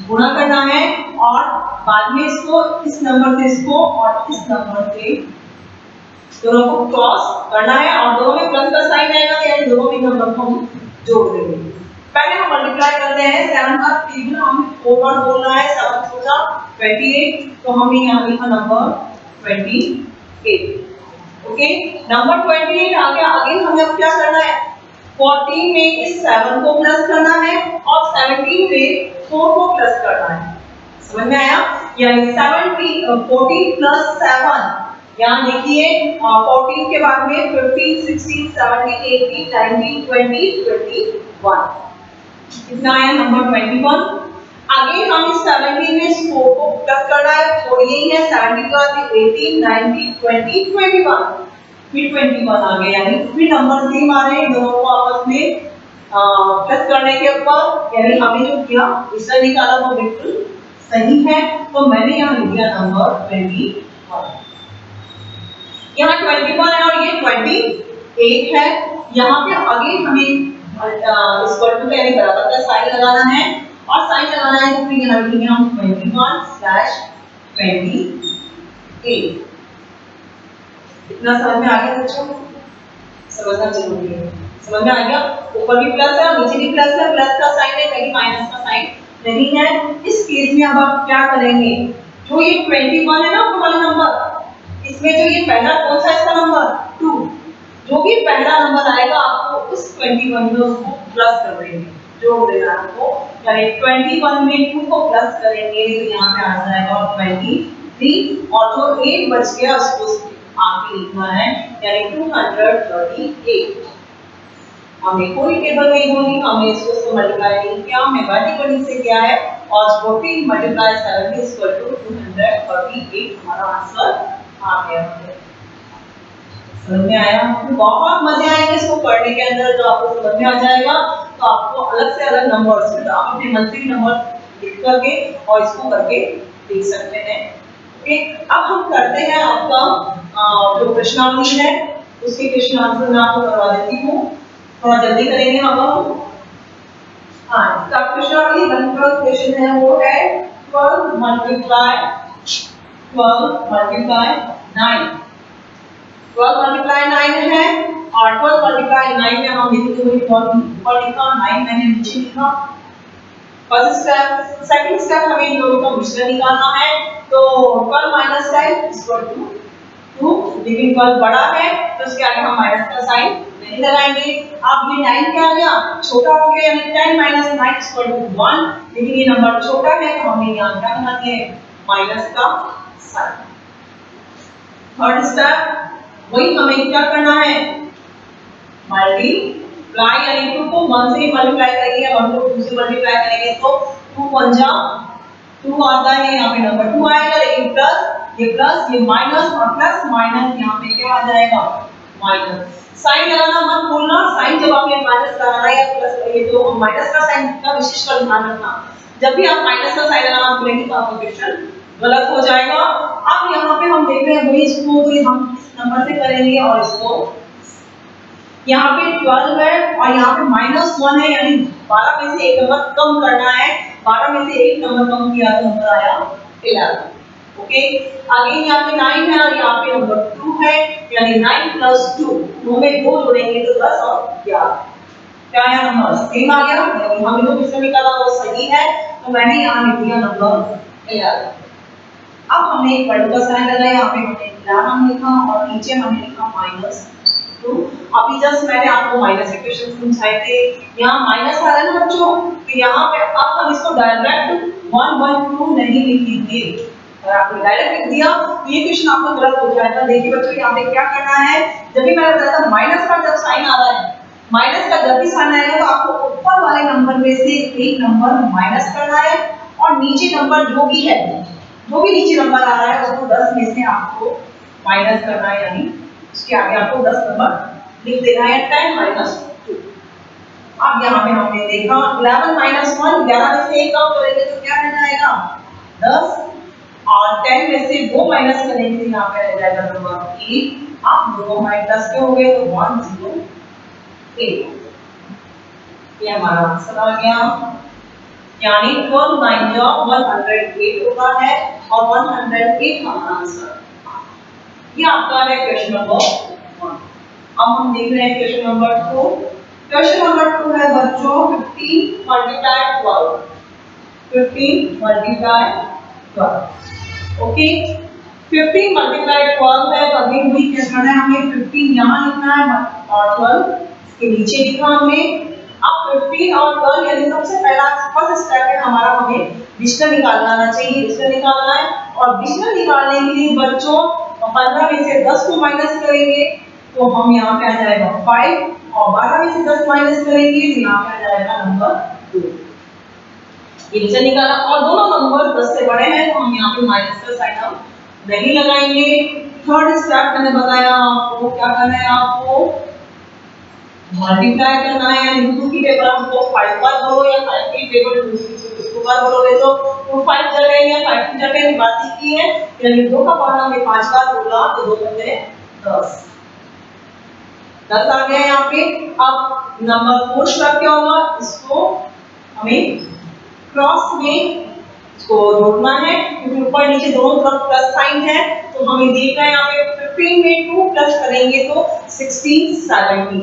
गुणा करना है, और बाद में इसको इस नंबर से इसको और इस नंबर से दोनों को क्रॉस करना है, और दोनों में प्लस का साइन आएगा, यानी दोनों भी नंबर को हम जोड़ देंगे। पहले हम मल्टीप्लाई करते हैं। 7 का 3 गुना हमें 4 बार बोलना है, 7 4 जा 28, तो हमने यहाँ लिखा नंबर 28। ओके, नंबर 28 आ गया। आगे हमें अब क्या करना है, 14 में इस 7 को प्लस करना है और 17 में 4 को प्लस करना है। समझ में आया? यानी 14 प्लस 7, यहाँ देखिए 14 के बाद में 15 16 17 18 19 20 21, कितना आया नंबर 21। आगे हम इस 17 में इस 4 को प्लस करना है, 4 यही है, 17 के बाद 18 19 20 21, फिर 21 आ गया, यानी फिर नंबर सेम आ रहे हैं दोनों को आपस में प्लस करने के ऊपर, यानी हमने जो किया इसका निकाला वो बिल्कुल सही है। तो मैंने यहाँ लिख दिया नंबर 21। यहाँ 21 है और ये 28 है। यहाँ पे आगे हमें इक्वल टू यानी बराबर का साइन लगाना है, और साइन लगाना है तो फिर यहाँ लिखेंगे हम 21/28। इतना समझ में आ गया बच्चों? समझना जरूरी है। समझ में आ गया? ऊपर भी प्लस है और नीचे भी प्लस है, प्लस का साइन है कहीं माइनस का साइन नहीं है। इस केस में अब आप क्या करेंगे, जो ये 21 है ना वाला नंबर, इसमें जो ये पहला कौन सा इसका नंबर 2, जो भी पहला नंबर आएगा आपको उस 21 में उसको प्लस कर देंगे, जोड़ देना आपको, यानी 21 में 2 को प्लस करेंगे तो यहाँ पे आ जाएगा 23, और जो 8 बच गया उसको आगे लिखना है, यानी 238। हमें कोई टेबल नहीं होगी, हमने इसको मल्टीप्लाई नहीं किया, हमने वर्टिकली से किया है, और 14 मल्टीप्लाई 7 इज इक्वल टू 238 हमारा आंसर आ गया। समझ में आया? बहुत मजे आएंगे इसको पढ़ने के अंदर, जो आपको समझ में आ जाएगा तो आपको अलग से अलग नंबर्स फिर आप अपने मंथली नंबर लिख करके और इसको करके देख सकते हैं। ओके, अब हम करते हैं आपका जो प्रश्नावली है उसके क्वेश्चन आंसर मैं आपको करवा देती हूँ, थोड़ा जल्दी करेंगे हम। हाँ, इसका प्रश्नावली 1 क्वेश्चन है वो है 12 मल्टीप्लाई 9। 12 मल्टीप्लाई 9 है, और 12 मल्टीप्लाई 9 में हम लिखते हुए 12 लिखा, 9 मैंने नीचे लिखा। First step. सेकंड स्टेप हमें इन दोनों का मिश्रण निकालना है, तो 12 माइनस 10 इक्वल टू 2, लेकिन 12 बड़ा है तो उसके आगे हम माइनस का साइन नहीं लगाएंगे। अब ये 9 क्या आ गया, छोटा हो गया, यानी 10 माइनस 9 इक्वल टू 1, लेकिन ये नंबर छोटा है तो हमने यहाँ क्या बना दिया, माइनस का साइन। थर्ड स्टेप, वही हमें क्या करना है, मल्टीप्लाई यानी 2 को 1 से मल्टीप्लाई करेंगे, 1 को 2 से मल्टीप्लाई करेंगे तो 2 पंजा 2 आता है, यहाँ पे नंबर 2 आएगा, लेकिन प्लस ये माइनस और प्लस माइनस यहाँ पे क्या आ जाएगा माइनस। साइन लगाना मत भूलना, साइन जब आपने माइनस लगाना है या प्लस ये तो माइनस का साइन का विशेष कर ध्यान रखना, जब भी आप माइनस का साइन लगाना भूलेंगे तो आपका क्वेश्चन गलत हो जाएगा। अब यहाँ पे हम देख रहे हैं वही इसको भी हम इस नंबर से करेंगे और इसको यहाँ पे 12 है और यहाँ पे -1 है, यानी 12 में से एक नंबर कम करना है, 12 में से एक नंबर कम किया तो नंबर आया 11। ओके, अगेन यहाँ पे 9 है और यहाँ पे नंबर 2 है, यानी 9 प्लस 2 2 में 2 जोड़ेंगे तो 10 और 11 क्या आया नंबर सेम आ गया, यानी हमने जो क्वेश्चन निकाला वो सही है, तो मैंने यहाँ लिख दिया नंबर 11। अब हमने एक वर्ड का साइन लगाया, यहाँ पे हमने 11 लिखा और नीचे हमने लिखा -2। अभी जस्ट मैंने आपको माइनस के क्वेश्चन समझाए थे, यहाँ माइनस आ रहा है ना बच्चों, तो यहाँ पे अब हम इसको डायरेक्ट 1 1 2 नहीं लिखेंगे, अगर आपने डायरेक्ट लिख दिया तो ये क्वेश्चन आपका गलत हो जाएगा। देखिए बच्चों यहाँ पे क्या करना है, जब भी मैंने बताया था माइनस का जब साइन आ रहा है, माइनस का जब भी साइन आएगा तो आपको ऊपर वाले नंबर में से एक नंबर माइनस करना है और नीचे नंबर जो भी है, जो भी नीचे नंबर आ रहा है उसको 10 में से आपको माइनस करना है, यानी उसके आगे आपको 10 नंबर लिख देना है 10 - 2। अब यहाँ पे हमने देखा 11 - 1 11 में से 1 कम करेंगे तो क्या रह जाएगा 10 और 10 में से 2 माइनस करेंगे तो यहाँ पे रह जाएगा नंबर 8। आप दोनों माइनस के हो गए तो 108, ये हमारा आंसर आ गया, यानी 12 - 9 108 होता है और 108 हमारा आंसर। ये आपका है क्वेश्चन नंबर 1। अब हम देख रहे हैं क्वेश्चन नंबर 2। क्वेश्चन नंबर 2 है बच्चों 15 × 12, 15 × 12। ओके, 15 × 12 है, तो अभी वही क्या करना है, हमें 15 यहाँ लिखना है और 12 इसके नीचे लिखा हमने। अब 15 और 12 यानी सबसे पहला फर्स्ट स्टेप है हमारा, हमें डिविजन निकालना आना चाहिए, डिविजन निकालना है और डिविजन निकालने के लिए बच्चों 15 में से 10 को माइनस करेंगे तो हम यहाँ पे आ जाएगा 5 और 12 में से 10 माइनस करेंगे तो यहाँ पे आ जाएगा नंबर 2। ये डिविजन निकाला और दोनों नंबर 10 से बड़े हैं तो हम यहाँ पे माइनस का साइन हम नहीं लगाएंगे। थर्ड स्टेप मैंने बताया आपको क्या करना है, आपको मल्टीप्लाई करना है, यानी 2 की टेबल हमको 5 बार बोलो या 5 की टेबल 2 बार बोलोगे तो 5 जगह या 5 की जगह बात की है, यानी 2 का पावर हमने 5 बार बोला तो 2 बचे 10 आ गया यहाँ पे। अब नंबर 4 स्टेप क्या होगा, इसको हमें क्रॉस में इसको जोड़ना है क्योंकि ऊपर नीचे दोनों तरफ प्लस साइन है, तो हमें देखना है यहाँ पे 15 में 2 प्लस करेंगे तो 16 17।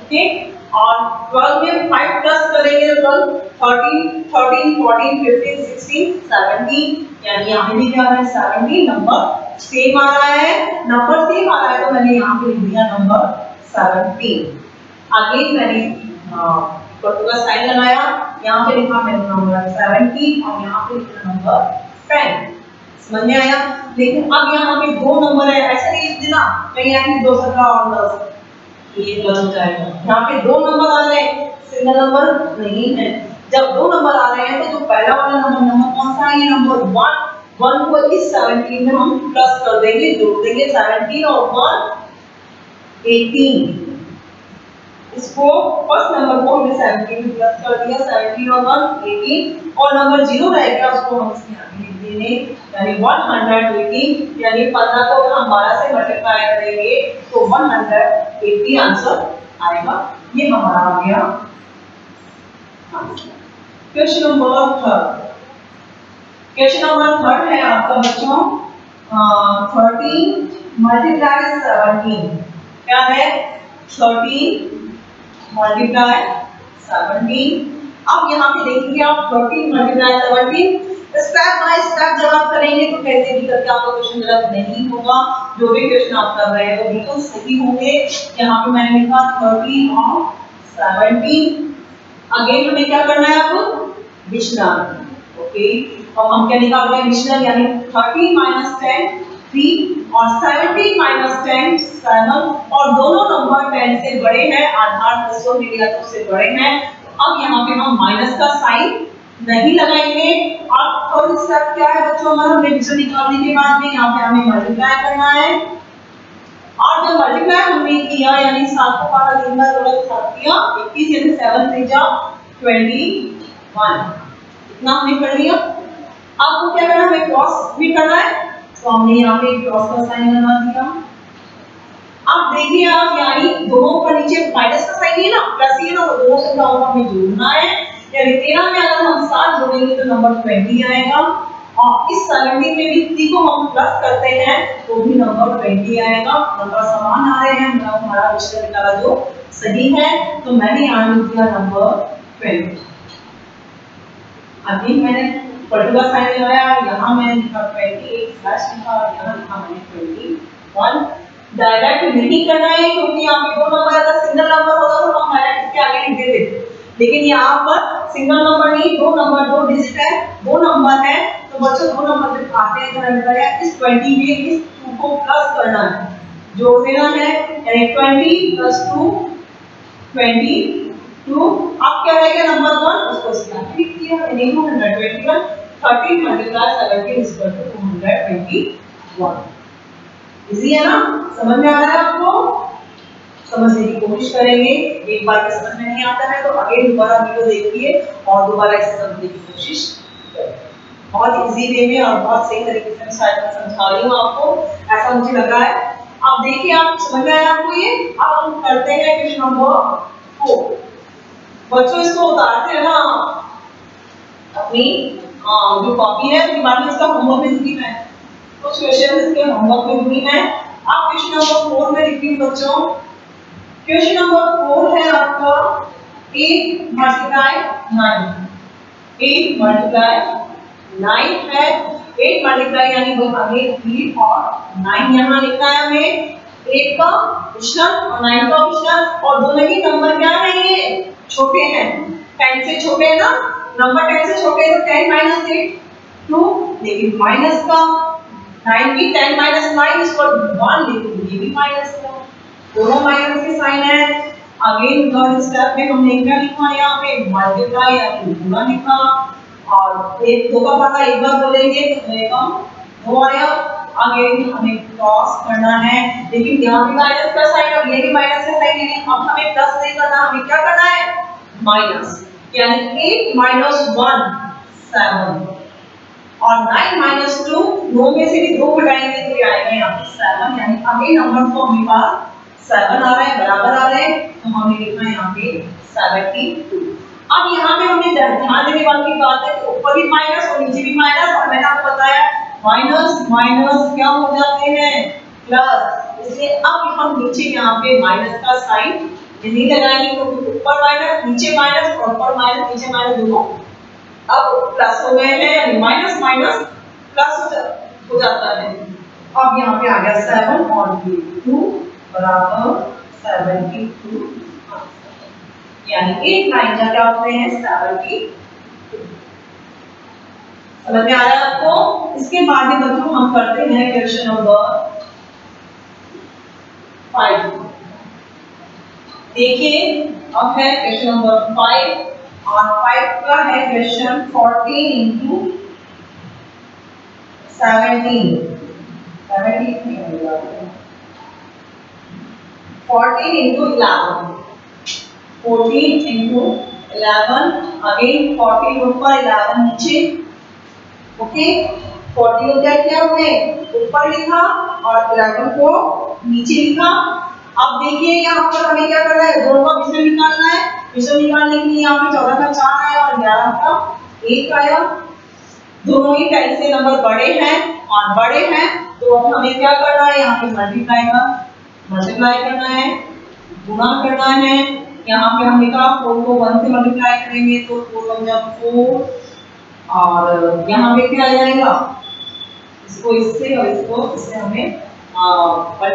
ओके, और 12 में 5 प्लस करेंगे तो 12 13 14 15 16 17, यानी यहाँ पे भी क्या आ रहा है 17 नंबर सेम आ रहा है, नंबर सेम आ रहा है तो मैंने यहाँ पे लिख दिया नंबर 17। अगेन मैंने इक्वल का साइन लगाया, यहाँ पे लिखा मैंने नंबर 17 और यहाँ पे लिखा नंबर 10। समझ में आया? लेकिन अब यहाँ पे 2 नंबर है, ऐसे नहीं लिख देना कहीं आएंगे 2 17 और 10, ये गलत हो जाएगा। यहाँ पे 2 नंबर आ रहे हैं, सिंगल नंबर नहीं है। जब 2 नंबर आ रहे हैं तो जो पहला वाला नंबर कौन सा है, ये नंबर 1 को इस 17 में हम प्लस कर देंगे, जोड़ देंगे 17 और 1 18। इसको फर्स्ट नंबर को हमने 17 में प्लस कर दिया, 17 और 1 18 और नंबर 0 रह गया उसको हम इसके आगे लिख देंगे, यानी 180, यानी 15 को अगर हम 12 से मल्टीप्लाई करेंगे तो 180 आंसर आएगा। ये हमारा आ गया क्वेश्चन नंबर 3। क्वेश्चन नंबर 3 है आपका बच्चों 13 × 17। क्या है 13 × 17। अब यहाँ पे देखेंगे आप 13 × 17 स्टेप बाय स्टेप जब आप करेंगे तो कैसे भी करके आपका क्वेश्चन गलत नहीं होगा, जो भी क्वेश्चन आप कर रहे हैं वो बिल्कुल सही होंगे। यहाँ पे मैंने लिखा 13 और 17। अगेन हमें क्या करना है, आपको डिविजन। ओके, अब हम क्या निकाल रहे हैं डिविजन, यानी 13 - 10 3 और 17 माइनस 10 7 और दोनों नंबर 10 से बड़े हैं, आधार दसों मिलिया तो से बड़े हैं। अब यहाँ पे हम माइनस का साइन नहीं लगाएंगे। अब थर्ड स्टेप क्या है बच्चों हमारा, डिवीजन निकालने के बाद में यहाँ पे हमें मल्टीप्लाई करना है और जब मल्टीप्लाई हमने किया यानी 7 को 12 दिन बाद वाला साथ किया 21 यानी 7 3 जा 21 इतना हमने कर लिया। आपको क्या करना है, क्रॉस भी करना है तो हमने यहाँ पे क्रॉस का साइन लगा दिया। अब देखिए आप यानी दोनों पर नीचे माइनस का साइन है ना, प्लस ही है ना, तो दोनों संख्या को हमें जोड़ना है। यानी 13 में अगर हम 7 जोड़ेंगे तो नंबर 20 आएगा और इस 17 में भी 3 को हम प्लस करते हैं तो भी नंबर 20 आएगा। नंबर समान आ रहे हैं, मतलब हमारा रिश्ता निकाला जो सही है, तो मैंने यहाँ लिख दिया नंबर 20। अभी मैंने पर्टिकुलर साइन लगाया, यहाँ मैंने लिखा 20 एक स्लैश लिखा और यहाँ लिखा मैंने 21। डायरेक्ट नहीं करना है क्योंकि यहाँ पे दो नंबर अगर सिंगल नंबर होता तो हम डायरेक्ट इसके आगे लिख देते, लेकिन यहाँ पर सिंगल नंबर नहीं, दो नंबर दो डिजिट है, दो नंबर है, तो बच्चों दो नंबर जब आते हैं तो मैंने बताया इस 20 में इस 2 को प्लस करना है, जोड़ देना है, यानी 20 प्लस 2 22। अब क्या रहेगा नंबर 1 उसको इसके आगे लिख दिया, यानी 221। 13 multiply 17 is equal to 221। Easy है ना, समझ में आ रहा है आपको? समझने की कोशिश करेंगे, एक बार में समझ में नहीं आता है तो आगे दोबारा वीडियो देखिए और दोबारा इसे समझने की कोशिश करें। बहुत इजी वे में और बहुत सही तरीके से शायद मैं समझा रही हूँ आपको, ऐसा मुझे लग रहा है। अब देखिए आप समझ में आया आपको ये। अब हम करते हैं क्वेश्चन नंबर 4। बच्चों इसको उतारते हैं ना अपनी जो कॉपी है उसके बाद में इसका होमवर्क में दूंगी मैं, कुछ क्वेश्चन इसके होमवर्क में दूंगी मैं। आप क्वेश्चन नंबर 4 में लिखिए बच्चों। क्वेश्चन नंबर 4 है आपका 8 मल्टीप्लाई 9। 8 मल्टीप्लाई 9 है, 8 मल्टीप्लाई यानी वो आगे 3 और 9 यहाँ लिखना है हमें। 8 का विषम और 9 का विषम और दोनों ही नंबर क्या है, ये छोटे हैं, 10 से छोटे है ना, नंबर 10 से छोटे तो 10 माइनस 8 2, लेकिन माइनस का 9 की 10 माइनस 9 इस पर 1, लेकिन ये भी माइनस का, दोनों माइनस के साइन है। अगेन थर्ड स्टेप में हमने क्या लिखा, यहाँ पे मल्टीप्लाई यानी गुणा लिखा और एक दो का पता एक बार बोलेंगे तो रहेगा 2 आया। अगेन हमें क्रॉस करना है, लेकिन यहाँ भी माइनस का साइन और ये भी माइनस का साइन, लेकिन अब हमें प्लस नहीं करना, हमें क्या करना है माइनस, यानी 8 माइनस 1 7 और 9 माइनस 2, 2 में से भी 2 घटाएंगे तो ये आएंगे यहाँ पे 7, यानी अगेन नंबर को हमें पास 7 आ रहा है, बराबर आ रहे हैं, तो हमने लिखा है यहाँ पे 72। अब यहाँ पे हमें ध्यान देने वाली बात है कि ऊपर भी माइनस और नीचे भी माइनस, और मैंने आपको बताया माइनस माइनस क्या हो जाते हैं प्लस, इसलिए अब हम नीचे यहाँ पे माइनस का साइन नहीं लगाएंगे क्योंकि ऊपर माइनस नीचे माइनस और ऊपर माइनस नीचे माइनस दोनों अब प्लस हो गए हैं, यानी माइनस माइनस प्लस हो जाता है। अब यहाँ पे आ गया 7 और 2 बराबर 72, यानी 8 9 जा क्या होते हैं 72। समझ में आ रहा है आपको? इसके बाद में बच्चों हम करते हैं क्वेश्चन नंबर 5। देखिए अब है क्वेश्चन नंबर 5 और 5 का है question 14 into 17 14 into 11 14 into 11 again 14 ऊपर 11 नीचे, ओके 14 को क्या किया हमने ऊपर लिखा और 11 को नीचे लिखा। अब देखिए यहाँ पर हमें क्या करना है, दोनों का विषम निकालना है। विषम निकालने के लिए यहाँ पे 14 का 4 आया और 11 का 1 आया, दोनों ही 10 से नंबर बड़े हैं और बड़े हैं तो अब हमें क्या करना है, यहाँ पे मल्टीप्लाई करना है, गुणा करना है। यहाँ पे हमने कहा 4 को 1 से मल्टीप्लाई करेंगे तो 4 बन जाएगा 4 और यहाँ पे क्या आ जाएगा, इसको इससे और इसको इससे हमें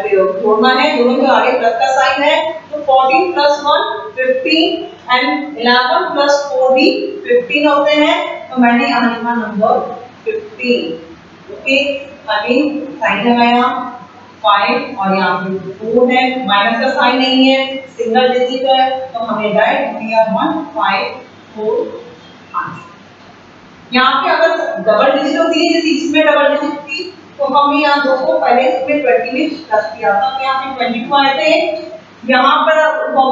जोड़ना है, दोनों के आगे प्लस का साइन है तो 14 प्लस 1 15 एंड 11 प्लस 4 भी 15 होते हैं, तो मैंने यहाँ लिखा नंबर 15। ओके अगेन साइन लगाया 5 और यहाँ पे 4 है, माइनस का साइन नहीं है, सिंगल डिजिट है, तो हमने डायरेक्ट दिया 1 5 4 आंसर। यहाँ पे अगर डबल डिजिट होती है जैसे इसमें डबल डिजिट थी तो हमने यहाँ 2 को पहले इसमें 20 में प्लस किया था, तो यहाँ पे 22 आए थे। यहाँ पर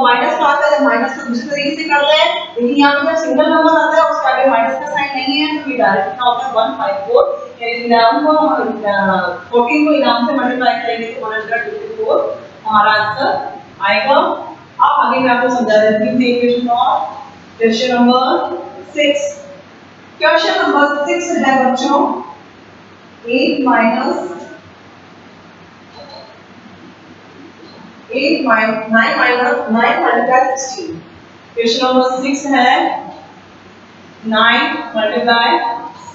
माइनस का आता है, माइनस को दूसरे तरीके से करते हैं, लेकिन यहाँ पे जब सिंगल नंबर आता है उसके आगे माइनस का साइन नहीं है तो ये डायरेक्ट क्या होता है 154, यानी 11 को 14 को 11 से मल्टीप्लाई करेंगे तो 154 हमारा आंसर आएगा। अब आगे मैं आपको समझा देती हूँ इक्वेशन और क्वेश्चन नंबर 6। क्वेश्चन नंबर 6 है बच्चों 8 minus 9 multiply 16। क्वेश्चन नंबर 6 है 9 multiply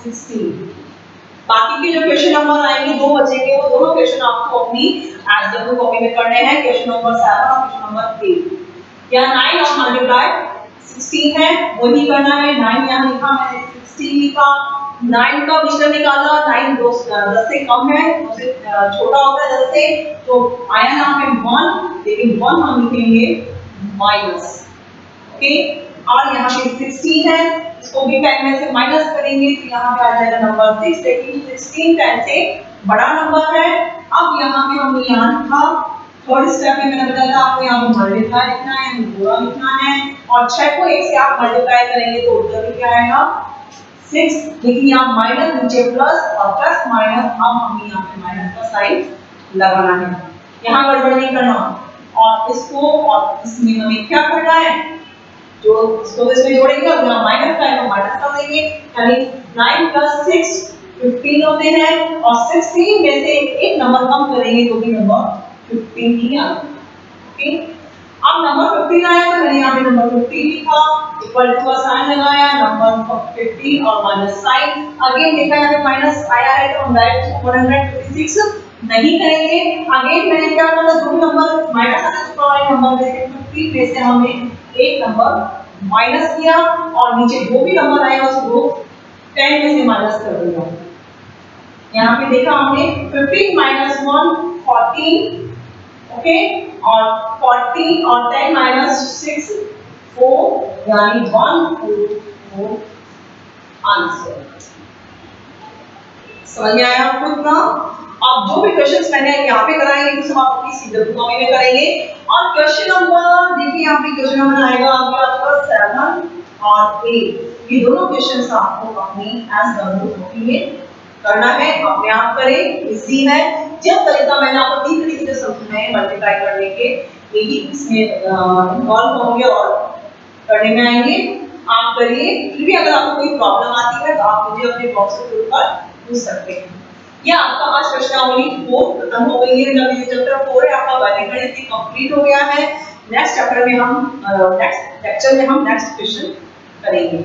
16। बाकी के जो क्वेश्चन नंबर आएंगे 2 बचेंगे, वो दोनों क्वेश्चन आपको अपनी एसडब्ल्यू कॉपी में करने हैं, क्वेश्चन नंबर 7 और क्वेश्चन नंबर 8। यहाँ 9 और मल्टीप्लाई 16 है वही करना है। 9 यहाँ लिखा मैंने 16 लिखा, 9 का विचलन निकाला, 9 10 से कम है, 2 से छोटा होता है 10 से, तो आया यहाँ पे 1, लेकिन 1 हम लिखेंगे माइनस। ओके और यहाँ पे 16 है, इसको भी 10 में से माइनस करेंगे तो यहाँ पे आ जाएगा नंबर 6, लेकिन 16 10 से बड़ा नंबर है। अब यहाँ पे हमने यहाँ लिखा, थर्ड स्टेप में मैंने बताया था आपको यहाँ पे मल्टीप्लाई लिखना है, गुणा लिखना है, और 6 को 1 से आप मल्टीप्लाई करेंगे तो उत्तर भी क्या आएगा 6, लेकिन यहाँ माइनस नीचे प्लस और प्लस माइनस, अब हमें यहाँ पे माइनस का साइन लगाना है, यहाँ गड़बड़ नहीं करना। और इसको और इसमें हमें क्या करना है, जो इसको इसमें जोड़ेंगे और यहाँ माइनस का है तो माइनस कर देंगे, यानी 9 + 6 15 होते हैं, और 16 में से एक नंबर कम करेंगे तो भी नंबर 15 ही आएगा। ओके अब नंबर 15 आया तो मैंने यहाँ पे नंबर 15 लिखा, इक्वल टू का साइन लगाया, नंबर 15 और माइनस साइन, अगेन देखा यहाँ पे माइनस आया है तो हम डायरेक्ट 156 नहीं करेंगे। अगेन मैंने क्या करना, जो भी नंबर माइनस आने से पहले नंबर में से 15 में से हमने एक नंबर माइनस किया, और नीचे जो भी नंबर आएगा उसको 10 में से माइनस कर दिया। यहाँ पे देखा हमने 15 - 1 14, ओके और 40 और 10 - 6 4, यानी 144 आंसर। समझ में आया आपको इतना? अब जो भी क्वेश्चंस मैंने यहाँ पे कराए हैं सब आप अपनी सीडब्ल्यू कॉपी में करेंगे। और क्वेश्चन नंबर देखिए यहाँ पे क्वेश्चन नंबर आएगा आपका 7 और 8, ये दोनों क्वेश्चंस आपको अपनी एसडब्ल्यू कॉपी में करना है, अपने आप करें, इजी है। जिस तरीका मैंने आपको 3 तरीके से समझाए मल्टीप्लाई करने के, यही इसमें इन्वॉल्व होंगे और करने में आएंगे, आप करिए। फिर भी अगर आपको कोई प्रॉब्लम आती है तो आप मुझे अपने बॉक्स के ग्रुप पर पूछ सकते हैं। ये आपका आज प्रश्नावली 4 खत्म हो गई है, जब ये चैप्टर 4 है आपका वर्गीकरण कंप्लीट हो गया है। नेक्स्ट चैप्टर में हम नेक्स्ट लेक्चर में हम नेक्स्ट क्वेश्चन करेंगे।